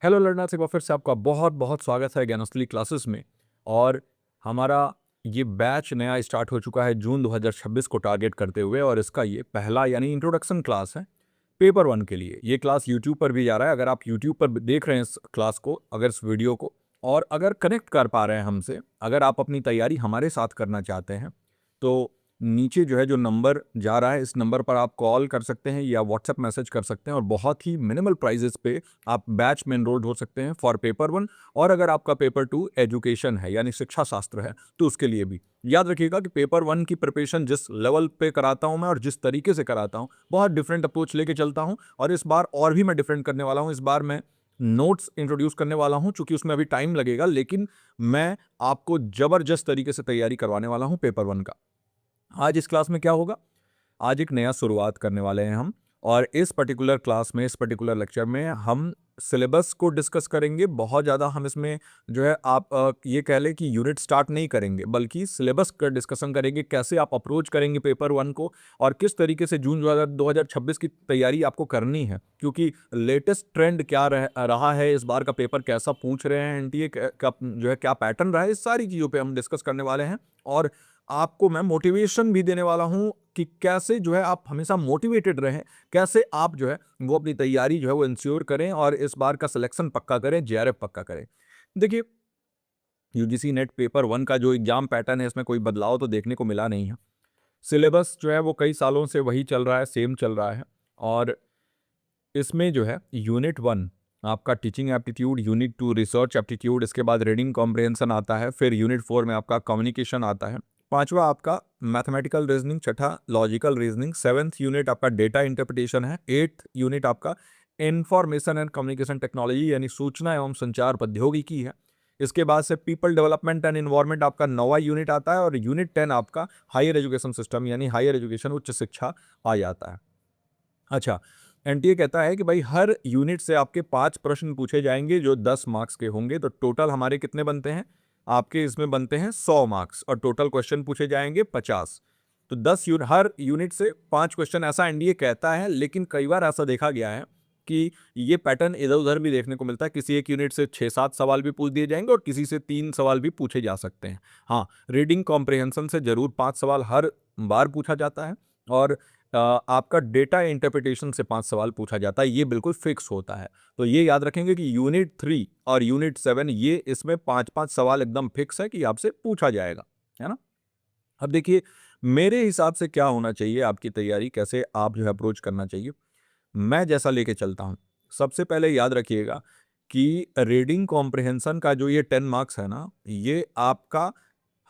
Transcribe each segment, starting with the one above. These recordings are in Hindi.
हेलो लर्नर्स, एक बार फिर से आपका बहुत बहुत स्वागत है ज्ञानस्थली क्लासेस में। और हमारा ये बैच नया स्टार्ट हो चुका है जून 2026 को टारगेट करते हुए, और इसका ये पहला यानी इंट्रोडक्शन क्लास है पेपर वन के लिए। ये क्लास यूट्यूब पर भी जा रहा है। अगर आप यूट्यूब पर देख रहे हैं इस क्लास को, अगर इस वीडियो को, और अगर कनेक्ट कर पा रहे हैं हमसे, अगर आप अपनी तैयारी हमारे साथ करना चाहते हैं, तो नीचे जो है जो नंबर जा रहा है, इस नंबर पर आप कॉल कर सकते हैं या व्हाट्सएप मैसेज कर सकते हैं, और बहुत ही मिनिमल प्राइजेस पे आप बैच में एनरोल्ड हो सकते हैं फॉर पेपर वन। और अगर आपका पेपर टू एजुकेशन है यानी शिक्षा शास्त्र है, तो उसके लिए भी याद रखिएगा कि पेपर वन की प्रिपरेशन जिस लेवल पे कराता हूं मैं और जिस तरीके से कराता हूं, बहुत डिफरेंट अप्रोच लेके चलता हूं। और इस बार और भी मैं डिफरेंट करने वाला हूं। इस बार मैं नोट्स इंट्रोड्यूस करने वाला हूं, चूंकि उसमें अभी टाइम लगेगा, लेकिन मैं आपको जबरदस्त तरीके से तैयारी करवाने वाला हूं पेपर वन का। आज इस क्लास में क्या होगा? आज एक नया शुरुआत करने वाले हैं हम। और इस पर्टिकुलर क्लास में, इस पर्टिकुलर लेक्चर में हम सिलेबस को डिस्कस करेंगे। बहुत ज़्यादा हम इसमें जो है आप ये कह लें कि यूनिट स्टार्ट नहीं करेंगे, बल्कि सिलेबस का डिस्कशन करेंगे, कैसे आप अप्रोच करेंगे पेपर वन को, और किस तरीके से जून 2026 की तैयारी आपको करनी है, क्योंकि लेटेस्ट ट्रेंड क्या रहा है, इस बार का पेपर कैसा पूछ रहे हैं एनटीए का, जो है क्या पैटर्न रहा है, इस सारी चीज़ों पर हम डिस्कस करने वाले हैं। और आपको मैं मोटिवेशन भी देने वाला हूं कि कैसे जो है आप हमेशा मोटिवेटेड रहें, कैसे आप जो है वो अपनी तैयारी जो है वो इंश्योर करें और इस बार का सिलेक्शन पक्का करें, जेआरएफ पक्का करें। देखिए, यूजीसी नेट पेपर वन का जो एग्जाम पैटर्न है, इसमें कोई बदलाव तो देखने को मिला नहीं है। सिलेबस जो है वो कई सालों से वही चल रहा है, सेम चल रहा है। और इसमें जो है यूनिट वन आपका teaching aptitude, unit two research aptitude, इसके बाद रीडिंग कॉम्प्रिहेंशन आता है, फिर यूनिट फोर में आपका कम्युनिकेशन आता है, पांचवा आपका मैथमेटिकल रीजनिंग, छठा लॉजिकल रीजनिंग, सेवन्थ यूनिट आपका डेटा इंटरप्रिटेशन है, एट्थ यूनिट आपका इंफॉर्मेशन एंड कम्युनिकेशन टेक्नोलॉजी यानी सूचना एवं संचार प्रौद्योगिकी है। इसके बाद से पीपल डेवलपमेंट एंड इन्वायरमेंट आपका नौवा यूनिट आता है, और यूनिट 10 आपका हायर एजुकेशन सिस्टम यानी हायर एजुकेशन, उच्च शिक्षा आ जाता है। अच्छा, एनटीए कहता है कि भाई हर यूनिट से आपके 5 प्रश्न पूछे जाएंगे जो 10 मार्क्स के होंगे। तो टोटल हमारे कितने बनते हैं? आपके इसमें बनते हैं 100 मार्क्स, और टोटल क्वेश्चन पूछे जाएंगे 50। तो 10 हर यूनिट से 5 क्वेश्चन, ऐसा एनडीए कहता है। लेकिन कई बार ऐसा देखा गया है कि ये पैटर्न इधर उधर भी देखने को मिलता है। किसी एक यूनिट से 6-7 सवाल भी पूछ दिए जाएंगे और किसी से 3 सवाल भी पूछे जा सकते हैं। हाँ, रीडिंग कॉम्प्रिहेंशन से जरूर 5 सवाल हर बार पूछा जाता है, और आपका डेटा इंटरप्रिटेशन से 5 सवाल पूछा जाता है, ये बिल्कुल फिक्स होता है। तो ये याद रखेंगे कि यूनिट 3 और यूनिट 7 ये इसमें 5-5 सवाल एकदम फिक्स है कि आपसे पूछा जाएगा, है ना? अब देखिए, मेरे हिसाब से क्या होना चाहिए, आपकी तैयारी कैसे आप जो है अप्रोच करना चाहिए, मैं जैसा लेके चलता हूँ। सबसे पहले याद रखिएगा कि रीडिंग कॉम्प्रिहेंशन का जो ये 10 मार्क्स है ना, ये आपका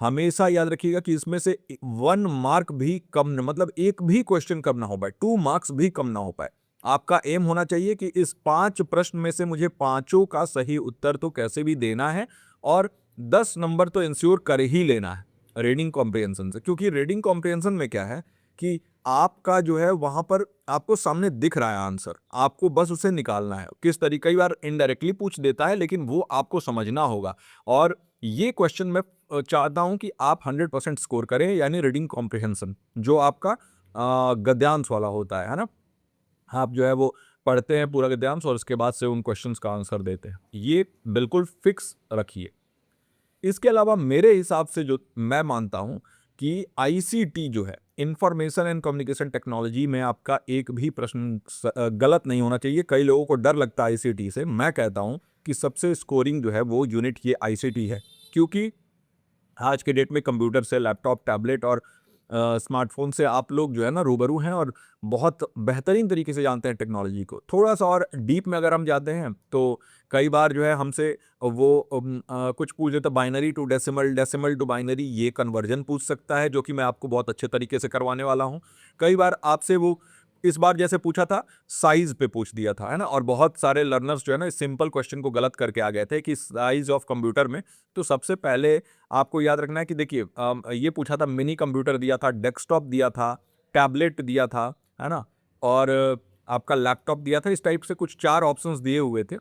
हमेशा याद रखिएगा कि इसमें से 1 मार्क भी कम न, मतलब एक भी क्वेश्चन कम ना हो पाए, 2 मार्क्स भी कम ना हो पाए। आपका एम होना चाहिए कि इस 5 प्रश्न में से मुझे पांचों का सही उत्तर तो कैसे भी देना है, और 10 नंबर तो इंश्योर कर ही लेना है रीडिंग कॉम्प्रिहेंशन से। क्योंकि रीडिंग कॉम्प्रिहेंशन में क्या है कि आपका जो है वहां पर आपको सामने दिख रहा है आंसर, आपको बस उसे निकालना है। किस तरीके, कई बार इनडायरेक्टली पूछ देता है, लेकिन वो आपको समझना होगा। और ये क्वेश्चन मैं चाहता हूं कि आप 100% स्कोर करें, यानी रीडिंग कॉम्प्रिहेंशन जो आपका गद्यांश वाला होता है ना। आप जो है वो पढ़ते हैं पूरा गद्यांश और उसके बाद से उन क्वेश्चंस का आंसर देते हैं, ये बिल्कुल फिक्स रखिए। इसके अलावा मेरे हिसाब से जो मैं मानता हूं कि आईसीटी जो है, इंफॉर्मेशन एंड कम्युनिकेशन टेक्नोलॉजी में आपका एक भी प्रश्न गलत नहीं होना चाहिए। कई लोगों को डर लगता है आईसीटी से, मैं कहता हूं कि सबसे स्कोरिंग जो है वो यूनिट ये आईसीटी है। क्योंकि आज के डेट में कंप्यूटर से, लैपटॉप, टैबलेट और स्मार्टफोन से आप लोग जो है ना रूबरू हैं, और बहुत बेहतरीन तरीके से जानते हैं टेक्नोलॉजी को। थोड़ा सा और डीप में अगर हम जाते हैं तो कई बार जो है हमसे वो कुछ पूछ देता, binary to decimal, decimal to binary, ये कन्वर्जन पूछ सकता है, जो कि मैं आपको बहुत अच्छे तरीके से करवाने वाला हूँ। कई बार आपसे वो इस बार जैसे पूछा था, साइज पे पूछ दिया था, है ना। और बहुत सारे लर्नर्स जो है ना इस सिंपल क्वेश्चन को गलत करके आ गए थे कि साइज ऑफ कंप्यूटर में। तो सबसे पहले आपको याद रखना है कि देखिए, ये पूछा था, मिनी कंप्यूटर दिया था, डेस्कटॉप दिया था, टैबलेट दिया था, है ना, और आपका लैपटॉप दिया था। इस टाइप से कुछ 4 ऑप्शंस दिए हुए थे,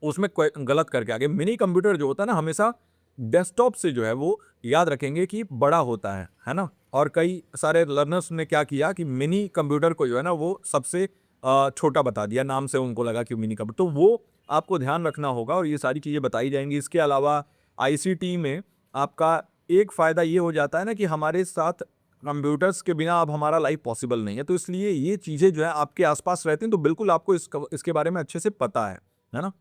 उसमें गलत करके आ गए। मिनी कंप्यूटर जो होता है ना, हमेशा डेस्कटॉप से जो है वो याद रखेंगे कि बड़ा होता है ना। और कई सारे लर्नर्स ने क्या किया कि मिनी कंप्यूटर को जो है ना वो सबसे छोटा बता दिया, नाम से उनको लगा कि मिनी कंप्यूटर, तो वो आपको ध्यान रखना होगा और ये सारी चीज़ें बताई जाएंगी। इसके अलावा आईसीटी में आपका एक फ़ायदा ये हो जाता है ना कि हमारे साथ कंप्यूटर्स के बिना अब हमारा लाइफ पॉसिबल नहीं है, तो इसलिए ये चीज़ें जो है आपके आसपास रहती हैं, तो बिल्कुल आपको इसके बारे में अच्छे से पता है ना?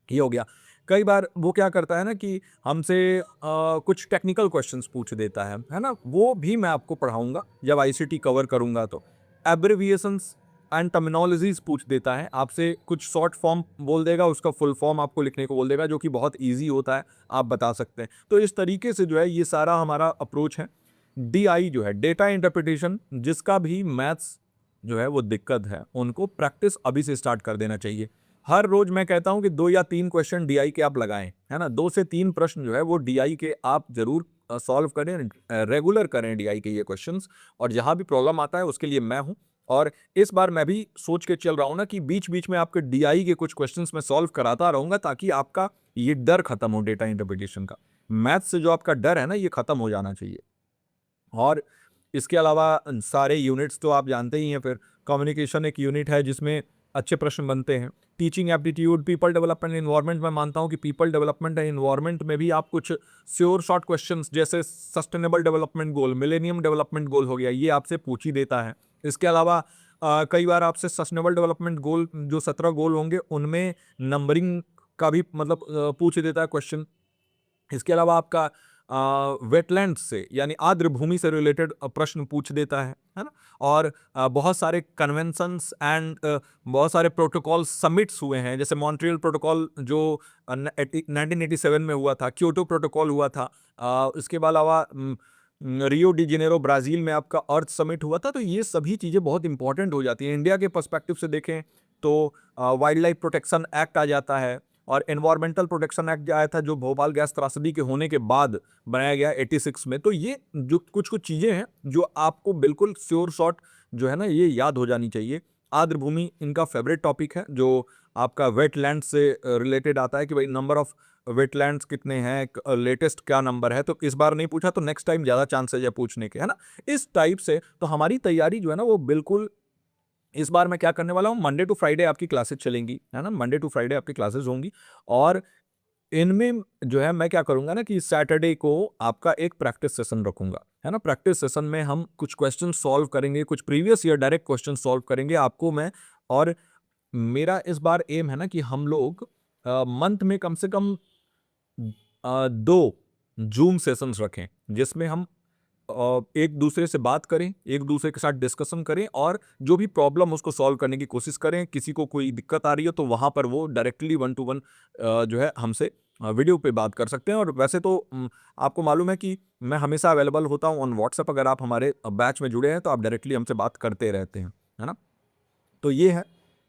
ये हो गया। कई बार वो क्या करता है ना कि हमसे कुछ टेक्निकल क्वेश्चंस पूछ देता है ना? वो भी मैं आपको पढ़ाऊँगा जब आईसीटी कवर करूँगा तो। एब्रिविएशंस एंड टर्मिनोलॉजीज़ पूछ देता है, आपसे कुछ शॉर्ट फॉर्म बोल देगा, उसका फुल फॉर्म आपको लिखने को बोल देगा, जो कि बहुत ईज़ी होता है, आप बता सकते हैं। तो इस तरीके से जो है ये सारा हमारा अप्रोच है। डीआई जो है, डेटा इंटरप्रिटेशन, जिसका भी मैथ्स जो है वो दिक्कत है, उनको प्रैक्टिस अभी से स्टार्ट कर देना चाहिए। हर रोज मैं कहता हूं कि 2 या 3 क्वेश्चन डीआई के आप लगाएं, है ना? 2 से 3 प्रश्न जो है वो डीआई के आप जरूर सॉल्व करें, रेगुलर करें डीआई के ये क्वेश्चंस, और जहां भी प्रॉब्लम आता है उसके लिए मैं हूं। और इस बार मैं भी सोच के चल रहा हूं ना कि बीच बीच में आपके डीआई के कुछ क्वेश्चंस मैं सॉल्व कराता रहूंगा, ताकि आपका ये डर खत्म हो डेटा इंटरप्रिटेशन का। मैथ से जो आपका डर है ना, ये खत्म हो जाना चाहिए। और इसके अलावा सारे यूनिट्स तो आप जानते ही हैं। फिर कम्युनिकेशन एक यूनिट है जिसमें अच्छे प्रश्न बनते हैं। Teaching aptitude, people development, environment, मैं मानता हूं कि पीपल डेवलपमेंट एंड इन्वायरमेंट में भी आप कुछ श्योर शॉर्ट क्वेश्चंस, जैसे sustainable development goal, millennium development goal हो गया, ये आपसे पूछ ही देता है। इसके अलावा कई बार आपसे सस्टेनेबल डेवलपमेंट गोल, जो 17 गोल होंगे, उनमें नंबरिंग का भी मतलब पूछ देता है क्वेश्चन। इसके अलावा आपका वेटलैंड से यानी आर्द्र भूमि से रिलेटेड प्रश्न पूछ देता है ना? और बहुत सारे कन्वेंशंस एंड बहुत सारे प्रोटोकॉल समिट्स हुए हैं, जैसे मॉन्ट्रियल प्रोटोकॉल जो 1987 में हुआ था, क्योटो प्रोटोकॉल हुआ था, इसके अलावा रियो डी जेनेरो ब्राज़ील में आपका अर्थ समिट हुआ था। तो ये सभी चीज़ें बहुत इंपॉर्टेंट हो जाती हैं। इंडिया के पर्सपेक्टिव से देखें तो वाइल्ड लाइफ प्रोटेक्शन एक्ट आ जाता है, और एनवायरमेंटल प्रोटेक्शन एक्ट जो आया था, जो भोपाल गैस त्रासदी के होने के बाद बनाया गया 86 में। तो ये जो कुछ-कुछ चीज़ें हैं जो आपको बिल्कुल श्योर शॉट जो है ना, ये याद हो जानी चाहिए। आर्द्र भूमि इनका फेवरेट टॉपिक है, जो आपका वेटलैंड से रिलेटेड आता है कि भाई नंबर ऑफ वेटलैंड्स कितने हैं, लेटेस्ट क्या नंबर है। तो इस बार नहीं पूछा तो नेक्स्ट टाइम ज़्यादा चांसेज है पूछने के, है ना? इस टाइप से तो हमारी तैयारी जो है ना वो बिल्कुल, इस बार मैं क्या करने वाला हूँ, मंडे टू फ्राइडे आपकी क्लासेस चलेंगी, है ना? मंडे टू फ्राइडे आपकी क्लासेस होंगी, और इनमें जो है मैं क्या करूँगा ना कि सैटरडे को आपका एक प्रैक्टिस सेशन रखूँगा, है ना? प्रैक्टिस सेशन में हम कुछ क्वेश्चन सॉल्व करेंगे, कुछ previous year direct question solve करेंगे आपको मैं। और मेरा इस बार एम है ना कि हम लोग मंथ में कम से कम 2 ज़ूम सेशंस रखें, जिसमें हम एक दूसरे से बात करें, एक दूसरे के साथ डिस्कशन करें, और जो भी प्रॉब्लम उसको सॉल्व करने की कोशिश करें। किसी को कोई दिक्कत आ रही है तो वहाँ पर वो डायरेक्टली 1 टू 1 जो है हमसे वीडियो पे बात कर सकते हैं। और वैसे तो आपको मालूम है कि मैं हमेशा अवेलेबल होता हूँ ऑन व्हाट्सएप। अगर आप हमारे बैच में जुड़े हैं तो आप डायरेक्टली हमसे बात करते रहते हैं, है ना? तो ये है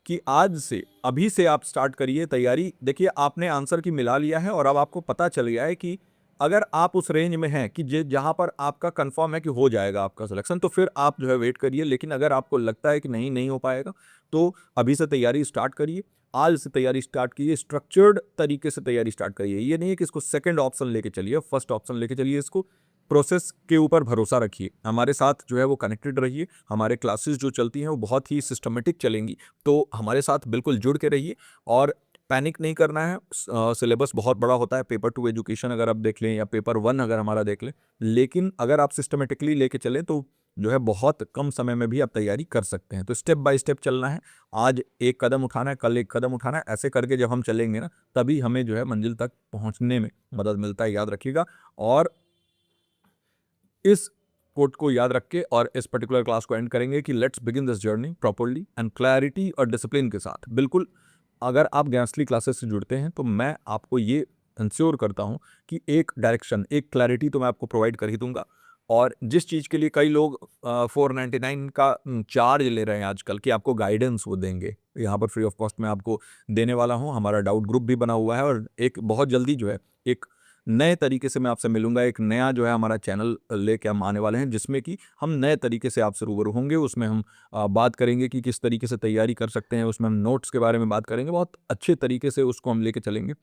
कि आज से, अभी से आप स्टार्ट करिए तैयारी। देखिए, आपने आंसर की मिला लिया है और अब आपको पता चल गया है कि अगर आप उस रेंज में हैं कि जहाँ पर आपका कंफर्म है कि हो जाएगा आपका सिलेक्शन, तो फिर आप जो है वेट करिए। लेकिन अगर आपको लगता है कि नहीं नहीं हो पाएगा, तो अभी से तैयारी स्टार्ट करिए। आज से तैयारी स्टार्ट कीजिए, स्ट्रक्चर्ड तरीके से तैयारी स्टार्ट करिए। ये नहीं है कि इसको सेकंड ऑप्शन लेके चलिए, फर्स्ट ऑप्शन लेके चलिए। इसको प्रोसेस के ऊपर भरोसा रखिए, हमारे साथ जो है वो कनेक्टेड रहिए। हमारे क्लासेस जो चलती हैं वो बहुत ही सिस्टमेटिक चलेंगी, तो हमारे साथ बिल्कुल जुड़ के रहिए। और पैनिक नहीं करना है। सिलेबस बहुत बड़ा होता है, पेपर 2 एजुकेशन अगर आप देख लें या पेपर 1 अगर हमारा देख लें, लेकिन अगर आप सिस्टमेटिकली लेके चलें तो जो है बहुत कम समय में भी आप तैयारी कर सकते हैं। तो स्टेप बाय स्टेप चलना है। आज एक कदम उठाना है, कल एक कदम उठाना है। ऐसे करके जब हम चलेंगे ना, तभी हमें जो है मंजिल तक पहुंचने में मदद मिलता है, याद रखिएगा। और इस कोट को याद रख के और इस पर्टिकुलर क्लास को एंड करेंगे कि let's begin this journey properly and clarity और डिसिप्लिन के साथ। बिल्कुल, अगर आप ज्ञानस्ली क्लासेस से जुड़ते हैं तो मैं आपको ये इंश्योर करता हूँ कि एक डायरेक्शन, एक क्लैरिटी तो मैं आपको प्रोवाइड कर ही दूंगा। और जिस चीज़ के लिए कई लोग 499 का चार्ज ले रहे हैं आजकल कि आपको गाइडेंस वो देंगे, यहाँ पर फ्री ऑफ कॉस्ट में आपको देने वाला हूँ। हमारा डाउट ग्रुप भी बना हुआ है, और एक बहुत जल्दी जो है एक नए तरीके से मैं आपसे मिलूंगा। एक नया जो है हमारा चैनल लेके हम आने वाले हैं, जिसमें कि हम नए तरीके से आपसे रूबरू होंगे। उसमें हम बात करेंगे कि किस तरीके से तैयारी कर सकते हैं। उसमें हम नोट्स के बारे में बात करेंगे, बहुत अच्छे तरीके से उसको हम लेके चलेंगे।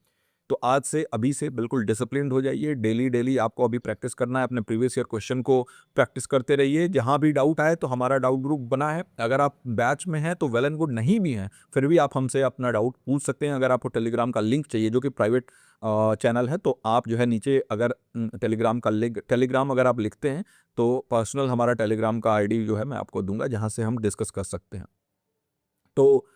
तो आज से अभी से बिल्कुल डिसिप्लिन्ड हो जाइए। डेली आपको अभी प्रैक्टिस करना है, अपने प्रीवियस ईयर क्वेश्चन को प्रैक्टिस करते रहिए। जहाँ भी डाउट आए तो हमारा डाउट ग्रुप बना है, अगर आप बैच में हैं तो वेल एंड गुड, नहीं भी हैं फिर भी आप हमसे अपना डाउट पूछ सकते हैं। अगर आपको टेलीग्राम का लिंक चाहिए जो कि प्राइवेट चैनल है, तो आप जो है नीचे अगर टेलीग्राम का लिंक, टेलीग्राम अगर आप लिखते हैं तो पर्सनल हमारा टेलीग्राम का आईडी जो है मैं आपको दूंगा, जहाँ से हम डिस्कस कर सकते हैं। तो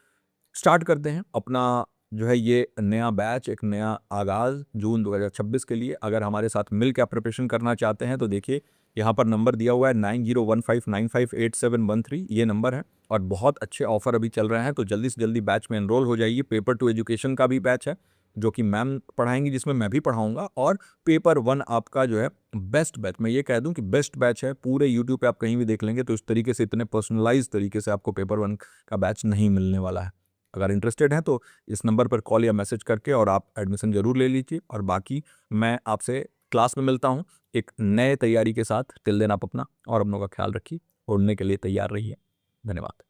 स्टार्ट करते हैं अपना जो है ये नया बैच, एक नया आगाज़ जून 2026 के लिए। अगर हमारे साथ मिल के आप प्रिपरेशन करना चाहते हैं तो देखिए यहाँ पर नंबर दिया हुआ है 9015958713, ये नंबर है। और बहुत अच्छे ऑफर अभी चल रहे हैं, तो जल्दी से जल्दी बैच में एनरोल हो जाइए। पेपर टू एजुकेशन का भी बैच है जो कि मैम पढ़ाएंगी, जिसमें मैं भी पढ़ाऊंगा। और पेपर 1 आपका जो है बेस्ट बैच, मैं ये कह दूं कि बेस्ट बैच है। पूरे यूट्यूब पे आप कहीं भी देख लेंगे तो इस तरीके से, इतने पर्सनलाइज तरीके से आपको पेपर 1 का बैच नहीं मिलने वाला है। अगर इंटरेस्टेड हैं तो इस नंबर पर कॉल या मैसेज करके और आप एडमिशन जरूर ले लीजिए। और बाकी मैं आपसे क्लास में मिलता हूँ एक नए तैयारी के साथ। टिल देन आप अपना और हम लोग का ख्याल रखिए, उड़ने के लिए तैयार रहिए। धन्यवाद।